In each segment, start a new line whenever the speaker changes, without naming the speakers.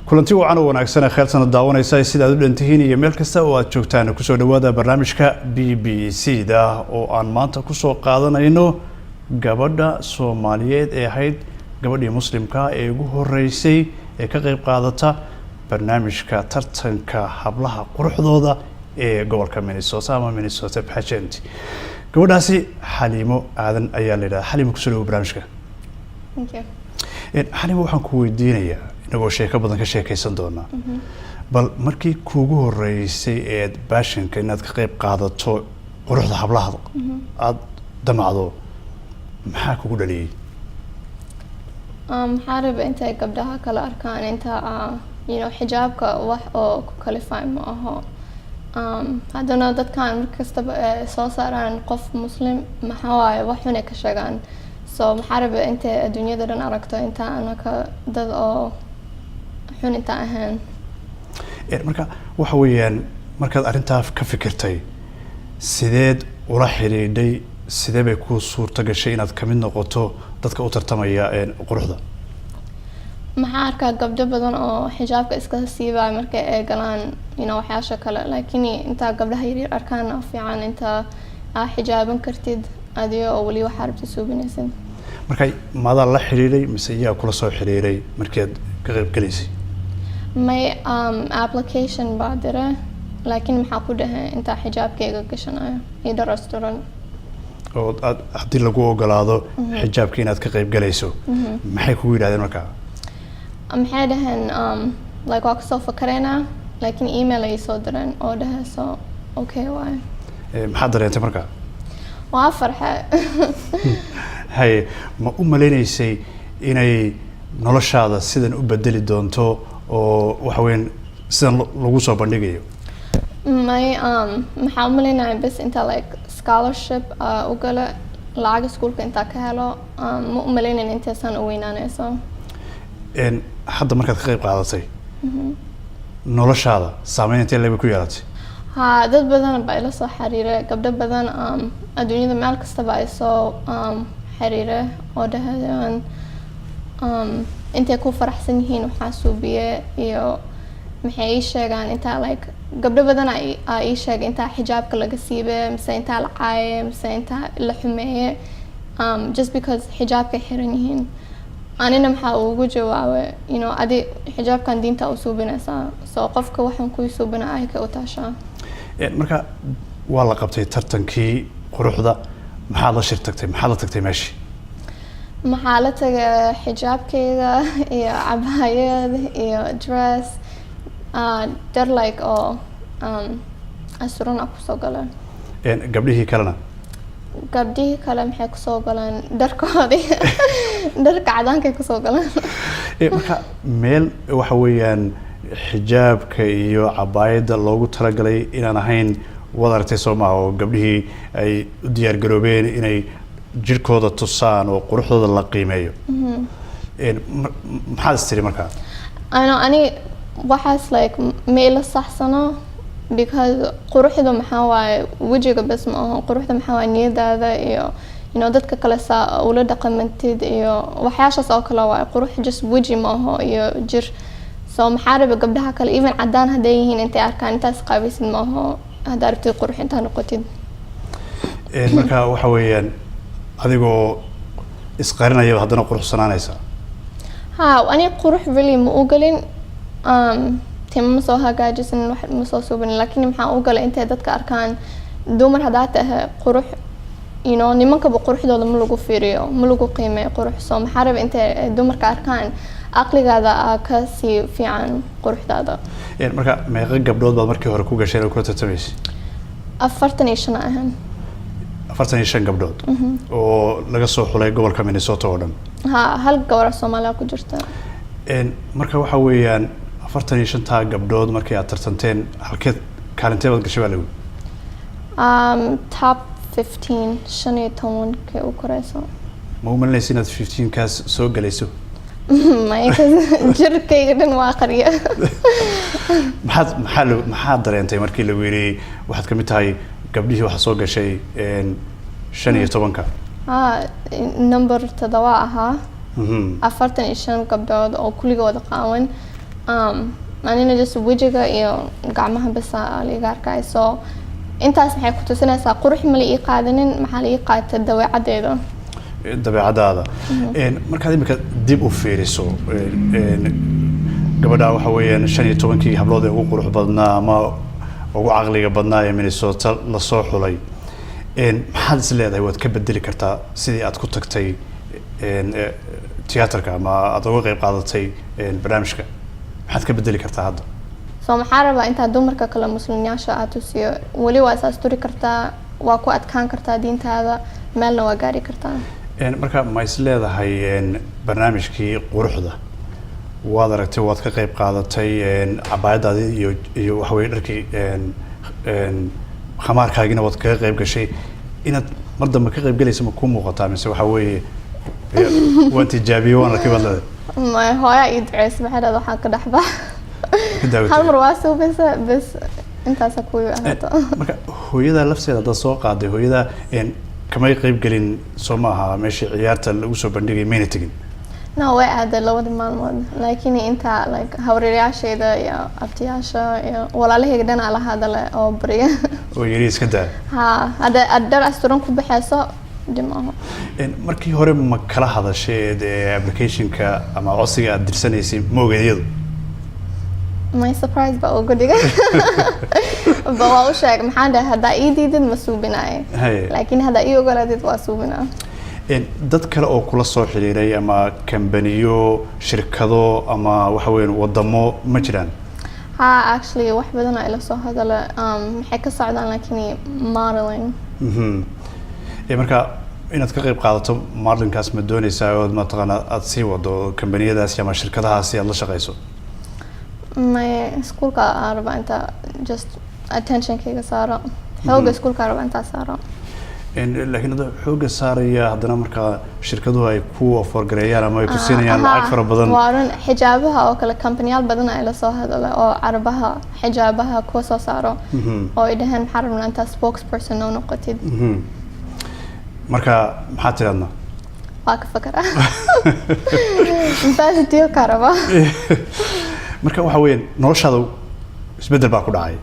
kulanti wacan oo wanaagsan kheelsan daawanaysa sida aad u dhantihiin iyo meel kasta oo aad joogtaan ku soo dhawaada barnaamijka BBC da oo aan maanta ku soo qaadanayno gabadha Soomaaliyeed ee ahayd gabadhii muslimka ee ugu horeysay ee ka qayb qaadata barnaamijka tartanka hablaha quruxdooda ee gobolka Minnesota ama Minnesota Pageant. gabadhaasi Xaliimo Aadan ayaa leedahay. Xaliimo ku soo dhawaada barnaamijka.
Thank you.
Xaliimo waxaan ku weydiinayaa inagoo sheeko badan ka sheekaysan doona bal markii kuugu horeysay ee baashanka inaad ka qayb qaadato quruxda hablaha aad damacdo maxaa kugu dhaliyay
حارب أنت قبلها كلا أركان أنت حجابك وح أو كاليفاي معه هذا نادت كان مركز صار قف مسلم محاواي وحنا كشجان محارب أنت الدنيا درن أركته أنت أنا كضد أو حون أنت أهان
marka waxa weeyaan markaad arintaa ka fikirtay sideed ula xiriiday sidee bay ku suurta gashay inaad ka mid noqoto dadka u tartamaya quruxda
maxaa arkaa gabdho badan oo xijaabka iska siibay markay ay galaan waxyaasha kale laakiin inta gabdhaha yar arkaan fiican inta xijaaban kartid adiga oo wali waxa rabtid suubinaysid
markay maada la xiriiray mise yaa kula soo xiriiray markii ka qayb galaysay
my application baadira laakiin maxaa ku dhahay inta xijaabkayga gashanayo ida restaurant
oo hadii lagu ogolaado xijaabka inaad ka qayb galayso maxay kugu yiraahdeen markaa
maxay dhahan like waa soo fakarayna laakiin email ay soo direen oo dhahay so okay waay
maxaa dareentay markaa
waa farxay
hay ma u maleynaysay inay noloshaada sidan u bedeli doonto oo waxa weyn sidan lagu soo bandhigayo
may maxaa u maleynayaa bas inta like scholarship u gala lacag iskuulka inta ka helo ma u maleynayn intaasan u weynaanayso
hadda markaad ka qayb qaadatay noloshaada saameyn intee leeyahay ku yeelatay
ha dad badan baa ila soo xiriiray gabdho badan adduunyada meel kasta baa ay soo xiriiray oo dhahayaan intay ku faraxsan yihiin waxaa suubiye iyo maxay ii sheegaan intaa like gabdho badan aa ii sheegay intaa xijaabka laga siibay mise intaa la caayay mise intaa la xumeeyay just because xijaabkay xiran yihiin anina maxaa ugu jawaabay adi xijaabkan diinta u suubinaysaa soo qofka waxaan ku suubina ay ka u taashaa
marka waa la qabtay tartankii quruxda maxaa la shirtagtay maxaa la tagtay meeshii
maxaa la tagay xijaabkayga iyo cabaayad iyo dress dar like oo asurana kusoo galeen
gabdhihii kalena
gabdhihii kale maxay kusoo galeen dharkoodii dharka cadaankay kusoo galeen
marka meel waxa weeyaan xijaabka iyo cabaayadda loogu talagalay inaan ahayn wada aragtay Soomaa oo gabdhihii ay u diyaar garoobeen inay jirkooda tusaan oo quruxdooda la qiimeeyo maxaad istiri markaa
ani waxaas like meel saxsano because quruxda maxaa waaye wajiga bas ma aha quruxda maxaa waaye niyadaada iyo dadka kale saa ula dhaqamantid iyo waxyaashaas oo kale waaye qurux just waji ma aha iyo jir soo maxaa raba gabdhaha kale even cadaan hadday yihiin intay arkaan intaas qaabaysid ma aha haddaa rabtid qurux intaa noqotid
marka waxa weeyaan adigoo isqarinaya haddana quruxsanaanaysa
ha ani qurux really ma u galin تم مسوها جاجسن واحد مسوسو بن لكن محا أوجل أنت دتك أركان دومر هداته قروح نمك بقروح دول ملوكو فيريو ملوكو قيمة قروح صوم حارب أنت دومر كأركان عقلي هذا كسي في عن قروح هذا
يعني مركا ما يغيب قبل بعض مركي هركوجا شيء لو كنت تميش
أفرتني شنا أهم
أفرتني شن قبل ولقصو حلاي قبل كمينيسوتا ودم
هل قبل الصوماليا كجرتا
مركا وحويان afartan iyo shantaa gabdhood markii aad tartanteen halkeed kaalintee baad gashay baa lagu
top 15 shan iyo tobankii u koreyso
ma u malinaysa inaad 15 kaas soo galayso
jirkayga dhan waa qariya
maxaad dareentay markii lagu yidhi waxaad ka mid tahay gabdhihii waxa soo gashay 15
number 7 ahaa 45 gabdhood oo kulligooda qaawan anina just wajiga iyo gacmaha basa liiga arkay so intaas maxay ku tusinaysaa qurux ma la ii qaadanin maxaa la ii qaatay
dabeecadaada markaad imika dib u fiiriso gabadha waxa weeyaan 15 hablood ee ugu qurux badnaa ama ugu caqliga badnaa ee Minnesota la soo xulay maxaad is leedahay waad ka bedeli kartaa sidii aad ku tagtay tiyaatarka ama aad uga qayb qaadatay barnaamijka maxaad ka bedeli kartaa hadda
soo maxaa rabaa inta dumarka kale muslimiyaasha aad tusiyo wali waa asaas turi kartaa waa ku adkaan kartaa diintaada meelna waa gaari kartaa
marka ma is leedahay barnaamijkii quruxda waad aragtay waad ka qayb qaadatay cabaayadaadii iyo waxa weeye dharkii khamaarkaagina waad kaga qayb gashay inaad mar dambe ka qayb galayso ma ku muuqataa mise waxa weeye waan tijaabiyey waan arkay baad leedahay
ma hooya ii duceysay maxay dhahdaa waxaan ka dhaxba hal mar waa soo bas intaas ku ahaato
marka hooyada lafteeda dad soo qaaday hooyada kamay qayb galin soo maaha meeshii ciyaarta lagu soo bandhigay mayna tegin
no way aada labada maalmood laakiin inta like hawreerayaasheeda iyo abtiyaasha iyo walaalahayga dhan ala hadale oo bariya
oo yiri iska daa
hada adar asturan ku baxayso dimaha
markii hore ma kala hadashay application-ka ama codsiga aad dirsanaysay moogeeyadu
my surprise ba ugu dhigay ba waa u sheeg maxaan dhahay hada ii diidid ma suubinaay laakiin hada ii ogolaadid waa suubinaa
dad kale oo kula soo xiriiray ama kambaniyo shirkado ama waxa weyn wadamo ma jiraan
actually wax badan ay la soo hadala maxay ka socdaan laakiin modeling
marka inaad ka qayb qaadato modelingkaas ma doonaysaa oo ma taqaana aad sii wado kambaniyadaas ama shirkadahaas aad la shaqeyso
my schoolka arba inta just attention kayga saaro xooga schoolka arba inta saaro
laakiin hada xooga saaraya haddana marka shirkaduhu ay ku offergareeyaan ama ay ku siinayaan lacag fara badan
waaran xijaabaha oo kale companyal badan ay la soo hadala oo carabaha xijaabaha ku soo saaro oo ay dhahan maxaa rabnaa inta spokesperson oo noqotid
marka maxaa tiraadna
waa ka fakara intaas deal karaba
marka waxa weyn noloshaada isbedel baa ku dhacay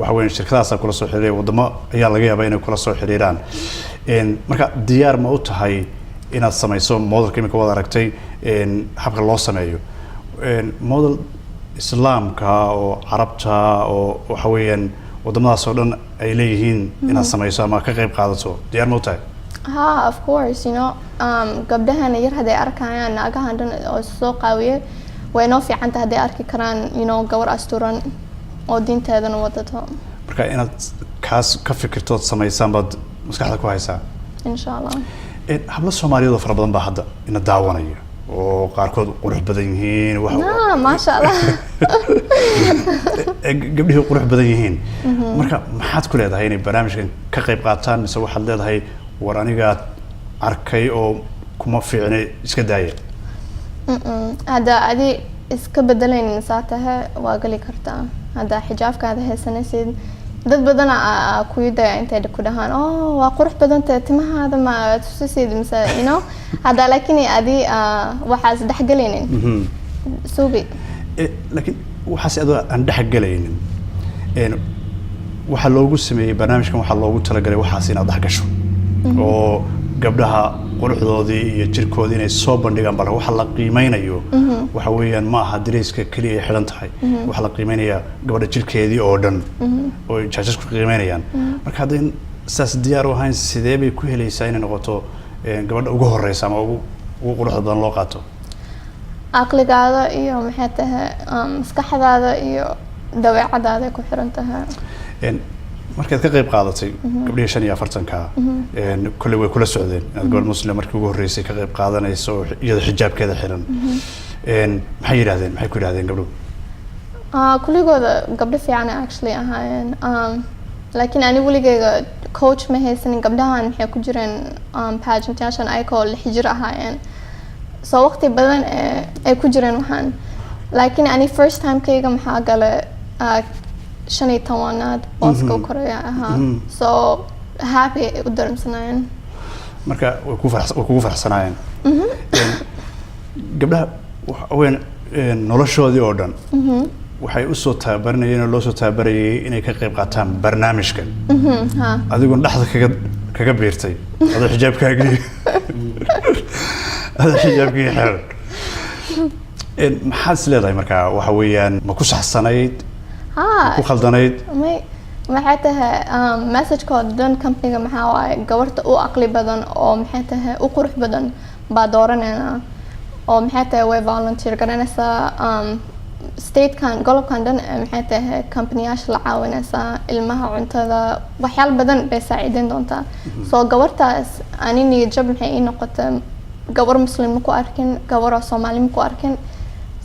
waxa weyn shirkadaas kula soo xiriiray wadamo ayaa laga yaabaa inay kula soo xiriiraan marka diyaar ma u tahay inaad samayso modelka imika wada aragtay habka loo sameeyo model islaamka oo carabta oo waxa weeyaan wadamadaas oo dhan ay leeyihiin inaad samayso ama ka qayb qaadato diyaar ma u tahay
of course you know gabdhahan yar haday arkayaan naagahan dhan oo soo qaawiye way noo fiican tahay haday arki karaan you know gabar asturan oo diinteedana wadato
marka inaad kaas ka fikirtood samaysaan baad maskaxda ku haysaa
insha Allah
hablo Soomaaliyeed oo fara badan baa hadda ina daawanaya oo qaarkood qurux badan yihiin
ma sha Allah
gabdhuhu qurux badan yihiin marka maxaad ku leedahay inay barnaamijkan ka qayb qaataan mise waxaad leedahay war aniga arkay oo kuma fiicnay iska daaya
hada adi iska bedelaynin saataha waa gali kartaa hada xijaabkaada haysanaysid dad badan ku yidaya intay ku dhahaan waa qurux badan tahay timahaada ma tusisid mise you know hada laakiin adi waxaas dhaxgalaynin suubi
laakiin waxaas adoo aan dhaxgalaynin waxa loogu sameeyay barnaamijkan waxa loogu talagalay waxaas inaad dhaxgasho oo gabdhaha quruxdoodii iyo jirkoodii inay soo bandhigaan bal waxa la qiimeynayo waxa weeyaan ma aha dareyska kaliya ay xiran tahay waxa la qiimeynayaa gabadha jirkeedii oo dhan oo jaajasku qiimeynayaan marka hadda saas diyaar u ahayn sidee bay ku helaysaa inay noqoto gabadha ugu horeysa ama ugu quruxda badan loo qaato
aqligaada iyo maxay tahay maskaxdaada iyo dabeecadaada ku xiran tahay
markaad ka qayb qaadatay gabdhihii 45ka kulli way kula socdeen gabadh muslim markii ugu horeysay ka qayb qaadanayso iyada xijaabkeeda xiran maxay yiraahdeen maxay ku yiraahdeen gabdhuhu
kulligooda gabdho fiican actually ahaayeen laakiin ani waligayga coach ma haysanin gabdhahan maxay ku jireen pageantation ayagoo 6 jir ahaayeen soo waqti badan ay ku jireen waxaan laakiin ani first time kayga maxaa gale 15aad booska Korea ahaa so happy u darmsanayeen
marka way kugu faraxsanaayeen gabdhaha weyn noloshoodii oo dhan waxay u soo tababaranayeen oo loo soo tababarayay inay ka qayb qaataan barnaamijkan
ha
adigoon dhexda kaga biirtay adoo xijaabkaagii xeeran maxaad is leedahay markaa waxa weeyaan ma ku saxsanayd
ha
ku khaldanayd
maxay tahay message-kooda dhan company-ga maxaa waaye gabarta u aqli badan oo maxay tahay u qurux badan baa dooranayna oo maxay tahay way volunteer garanaysaa statekan golobkan dhan maxay tahay company-yaasha la caawinaysaa ilmaha cuntada waxyaalo badan bay saaciideyn doontaa soo gabartaas ani niyad jab maxay ii noqotay gabar muslim ma ku arkin gabar oo soomaali ma ku arkin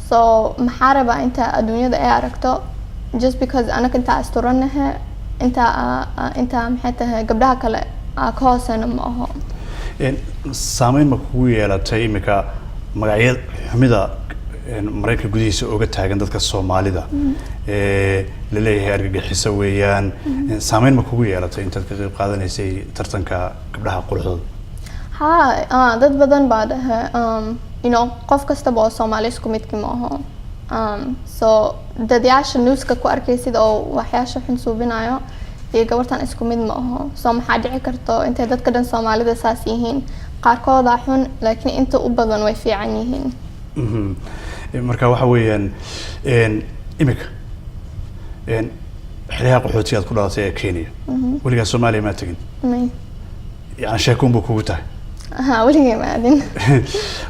so maxaa rabaa inta adduunyada ay aragto just because anaka intaa asturanaha intaa maxay tahay gabdhaha kale ka hooseyna ma aho
saameyn ma kugu yeelatay imika magacyada xumida maraykanka gudihiisa oga taagan dadka soomaalida la leeyahay argagixiso weeyaan saameyn ma kugu yeelatay intaad ka qayb qaadanaysay tartanka gabdhaha quruxdooda
ha dad badan baa dhahay qof kastaba oo soomaali isku midkii ma aho so dadyaasha newska ku arkaysid oo waxyaasha xun suubinayo iyo gabartan isku mid ma aho so maxaa dhici karto intay dadka dhan soomaalida saas yihiin qaarkooda xun laakiin inta u badan way fiican yihiin
marka waxa weeyaan imika xeryaha qaxootiga aad ku dhalatay ee Kenya weligaa Soomaaliya ma tagin yani sheeko unbuu kugu tahay
weligay ma aadin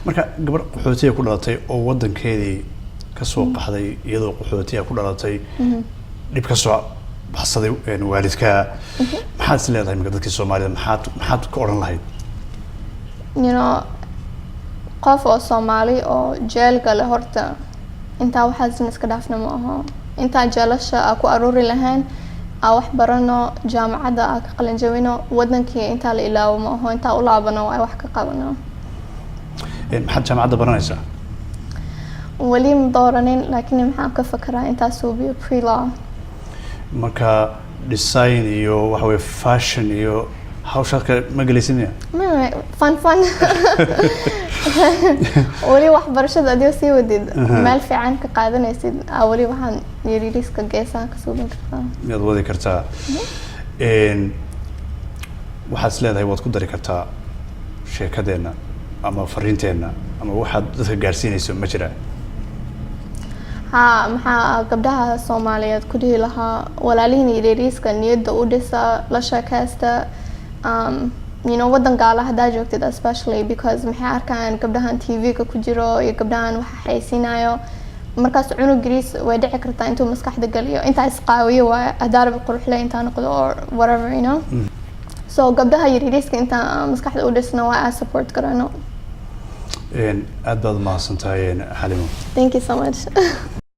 marka gabar qaxootiga ku dhalatay oo wadankeedii ka soo qaxday iyadoo qaxootiga ku dhalatay dhib ka soo baxsaday waalidka maxaad is leedahay marka dadkii Soomaalida maxaad ka oran lahayd
qof oo Soomaali oo jeel gale horta intaa waxaasna iska dhaafna ma aho intaa jeelasha ku aruuri lahayn wax barano jaamacada ka qalin jabino wadankii intaa la ilaawo ma aho intaa u laabano ay wax ka qabano
maxaad jaamacada baranaysaa
wali ma dooranin laakiin maxaan ka fakaraa intaa suubiyo pre-law
marka design iyo waxa weeye fashion iyo hawshaad kale ma gelaysinaya
fun wali waxbarashada adigo sii wadid meel fiican ka qaadanaysid wali waxaan yariiriska geesaha ka suubin kartaa
miyaad wadi kartaa waxaad is leedahay waad ku dari kartaa sheekadeenna ama fariinteenna ama waxaad dadka gaarsiinayso ma jiraa
ha maxaa gabdhaha Soomaaliyeed ku dhihi lahaa walaalihiin yariiriska niyadda u dhisa la sheekaysta wadan gaala hadaa joogtid especially because maxay arkaan gabdhahan TV-ga ku jiro iyo gabdhahan waxa xaysiinayo markaas cunugriis way dhici kartaa intuu maskaxda galiyo intaa isqaawiyo waa hadaarba quruxle intaa noqdo or whatever so gabdhaha yariiriska intaa maskaxda u dhisna waa support garano
aad baad mahadsantahay Xalimo
thank you so much